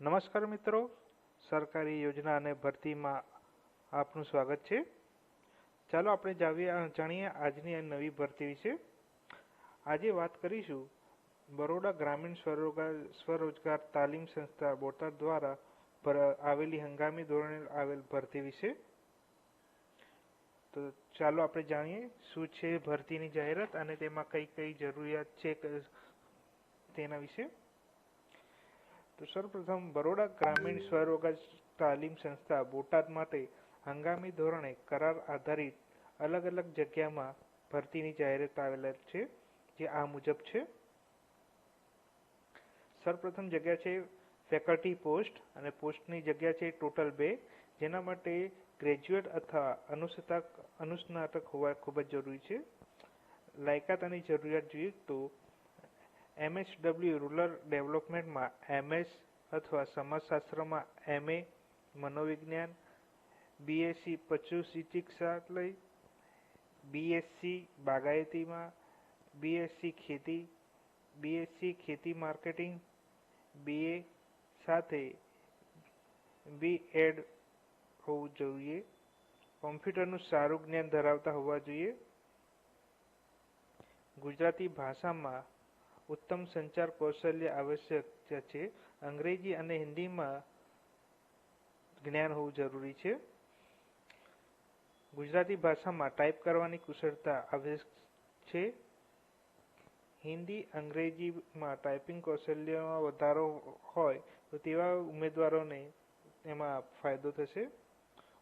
નમસ્કાર મિત્રો, સરકારી યોજના અને ભરતીમાં આપનું સ્વાગત છે. ચાલો આપણે જાણીએ આજની નવી ભરતી વિશે. આજે વાત કરીશું બરોડા ગ્રામીણ સ્વરોજગાર તાલીમ સંસ્થા બોટાદ દ્વારા આવેલી હંગામી ધોરણે આવેલ ભરતી વિશે. તો ચાલો આપણે જાણીએ શું છે ભરતીની જાહેરાત અને તેમાં કઈ કઈ જરૂરિયાત છે તેના વિશે. તો સૌપ્રથમ બરોડા ગ્રામીણ સ્વરોજગાર તાલીમ સંસ્થા બોટાદ માટે હંગામી ધોરણે કરાર આધારિત અલગ અલગ જગ્યામાં ભરતીની જાહેરાત આવેલા છે, જે આ મુજબ છે. સૌપ્રથમ જગ્યા છે ફેકલ્ટી પોસ્ટ, અને પોસ્ટની જગ્યા છે ટોટલ 2, જેના માટે ગ્રેજ્યુએટ અથવા અનુસ્નાતક હોવા ખૂબ જ જરૂરી છે. લાયકાત અને જરૂરિયાત જોઈએ તો MSW રૂરલ ડેવલપમેન્ટમાં MS અથવા સમાજશાસ્ત્રમાં MA, મનોવિજ્ઞાન, BSc પશુ ચિકિત્સાલય, BSc બાગાયતીમાં, BSc ખેતી, BSc ખેતી માર્કેટિંગ, BA સાથે B.Ed હોવું જોઈએ. કોમ્પ્યુટરનું સારું જ્ઞાન ધરાવતા હોવા જોઈએ. ગુજરાતી ભાષામાં ઉત્તમ સંચાર કૌશલ્ય આવશ્યક છે. અંગ્રેજી અને હિન્દીમાં જ્ઞાન હોવું જરૂરી છે. ગુજરાતી ભાષામાં ટાઈપ કરવાની કુશળતા આવશ્યક છે. હિન્દી અંગ્રેજીમાં ટાઈપિંગ કૌશલ્યમાં વધારો હોય તો તેવા ઉમેદવારોને એમાં ફાયદો થશે.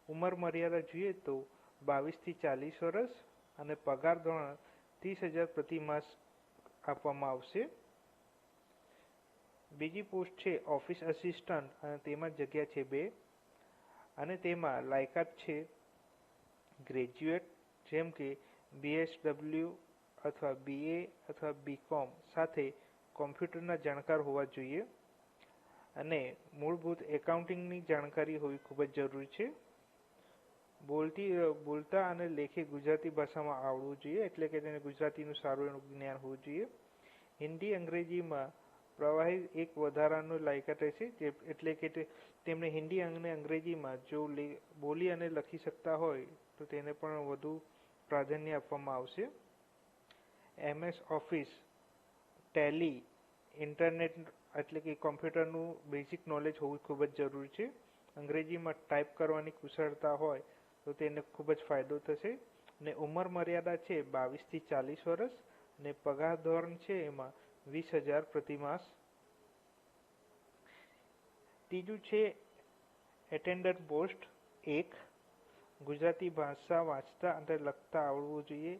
ઉંમર મર્યાદા જોઈએ તો 22 થી 40 વર્ષ અને પગાર ધોરણ 30,000 પ્રતિ માસ આપવામાં આવશે. બીજી પોસ્ટ છે ઓફિસ આસિસ્ટન્ટ, અને તેમાં જગ્યા છે 2, અને તેમાં લાયકાત છે ગ્રેજ્યુએટ, જેમ કે BSW અથવા BA અથવા BCom સાથે કોમ્પ્યુટરના જાણકાર હોવા જોઈએ, અને મૂળભૂત એકાઉન્ટિંગની જાણકારી હોવી ખૂબ જ જરૂરી છે. બોલતા અને લેખી ગુજરાતી ભાષામાં આવડવું જોઈએ, એટલે કે તેને ગુજરાતીનું સારું એનું જ્ઞાન હોવું જોઈએ. હિન્દી અંગ્રેજીમાં પ્રવાહી એક વધારાનું લાયકાત રહેશે, એટલે કે તેમને હિન્દી અને અંગ્રેજીમાં જો બોલી અને લખી શકતા હોય તો તેને પણ વધુ પ્રાધાન્ય આપવામાં આવશે. MS ઓફિસ, ટેલી, ઇન્ટરનેટ એટલે કે કોમ્પ્યુટરનું બેઝિક નોલેજ હોવું ખૂબ જ જરૂરી છે. અંગ્રેજીમાં ટાઈપ કરવાની કુશળતા હોય તો તેને ખૂબ જ ફાયદો થશે. અને ઉંમર મર્યાદા છે 22 થી 40 વર્ષ, અને પગાર ધોરણ છે એમાં 20,000 પ્રતિ માસ. ત્રીજું છે એટેન્ડન્ટ પોસ્ટ 1, ગુજરાતી ભાષા વાંચતા અને લખતા આવડવું જોઈએ.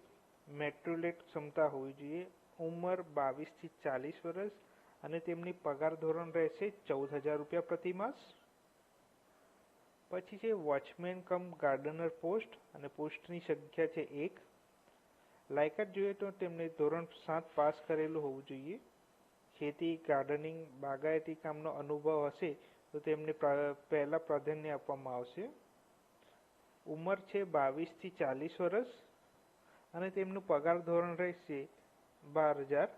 મેટ્રિક્યુલેટ ક્ષમતા હોવી જોઈએ. ઉંમર 22 થી 40 વર્ષ, અને તેમની પગાર ધોરણ રહેશે 14,000 રૂપિયા પ્રતિ માસ. પછી છે વોચમેન કમ ગાર્ડનર પોસ્ટ, અને પોસ્ટની સંખ્યા છે 1. લાયકાત જોઈએ તો તેમને ધોરણ 7 પાસ કરેલું હોવું જોઈએ. ખેતી, ગાર્ડનિંગ, બાગાયતી કામનો અનુભવ હશે તો તેમને પહેલા પ્રાધાન્ય આપવામાં આવશે. ઉંમર છે 22 થી 40 વર્ષ, અને તેમનું પગાર ધોરણ રહેશે 12,000.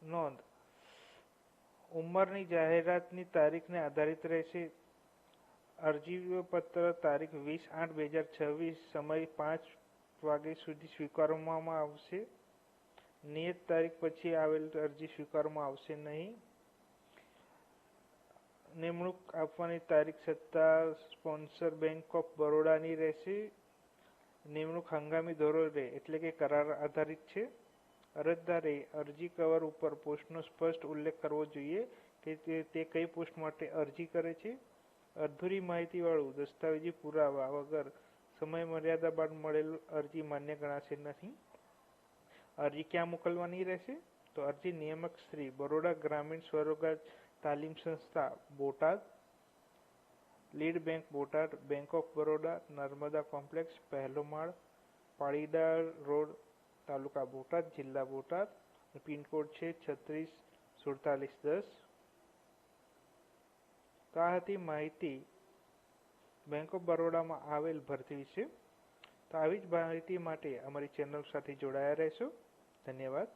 નોંધ: ઉંમરની જાહેરાતની તારીખને આધારિત રહેશે. અરજીપત્ર તારીખ 20/8/2026, સમય 5 વાગ્યા સુધી સ્વીકારવામાં આવશે. નિયત તારીખ પછી આવેલ અરજી સ્વીકારવામાં આવશે નહીં. નિમણૂક આપવાની તારીખ સત્તા સ્પોન્સર બેંક ઓફ બરોડાની રહેશે. નિમણૂક હંગામી ધોરણે એટલે કે કરાર આધારિત છે. અરજદારે અરજી કવર ઉપર પોસ્ટનો સ્પષ્ટ ઉલ્લેખ કરવો જોઈએ કે તે કઈ પોસ્ટ માટે અરજી કરે છે. અધૂરી માહિતીવાળું દસ્તાવેજી પુરાવા વગર સમય મર્યાદા બાદ મળેલ અરજી માન્ય ગણાશે નહીં. અરજી ક્યાં મોકલવાની રહેશે? તો અરજી નિયામક શ્રી બરોડા ગ્રામીણ સ્વરોજગાર તાલીમ સંસ્થા Botad, lead bank Botad, bank of Baroda, Narmada complex, પહેલો માળ, પાળીદાર રોડ, તાલુકા બોટાદ, જિલ્લા બોટાદ. પિનકોડ છે 364710. તો આ હતી માહિતી બેંક ઓફ બરોડામાં આવેલ ભરતી વિશે. તો આવી જ માહિતી માટે અમારી ચેનલ સાથે જોડાયા રહેશો. ધન્યવાદ.